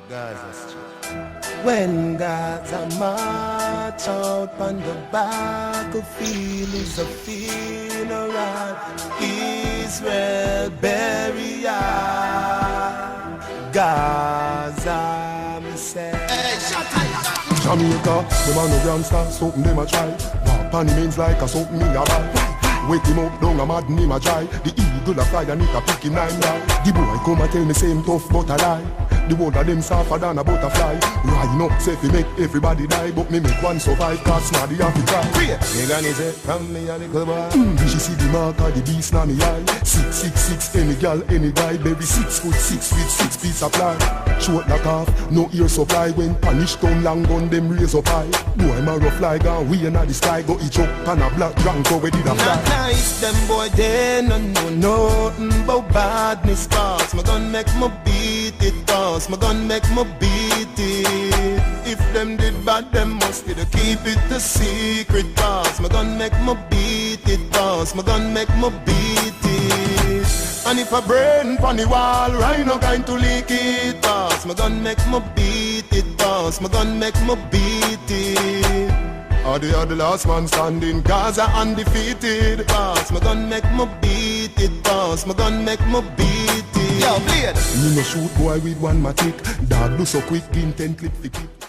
Gaza Strip. When Gaza march out on the battlefield is a funeral, Israel burial. Gaza, me say. Jamaica, them a no gangster, something them a try. Walk on the means like a something me a buy. Wake him up, down a mad him a try. The eagle a fly and it a pick him 9 right. The boy come and tell me same tough but a lie. The word of them softer than a butterfly. Right up, say fi make everybody die, but me make one survive, cause now the happy cry. Me gonna say, from me a little boy. She see the mark of the beast now me eye. 666, any gal, any guy, baby 6 foot 6 feet 6 piece of fly. Short like half, no ear supply. When punish down long gun, them raise up high. Boy, my rough fly gone way in the sky. Go each up and a black drunk go where did a fly. Not nice, them boy, they no know nothing about badness. Cause my gun make me beat it. Cause my gun make me beat it. If them did bad, them must be to keep it a secret. Cause my gun make me beat it. Cause my gun make me beat it. And if I burn pon the wall, right now going to leak it. Cause my gun make me beat it. Cause my gun make me beat it. Or the other last man standing, Gaza undefeated. Cause my gun make me beat it. Cause my gun make me beat it. Yo, bleed. Me no shoot boy with one matic. Dog do so quick, intent clip the clip.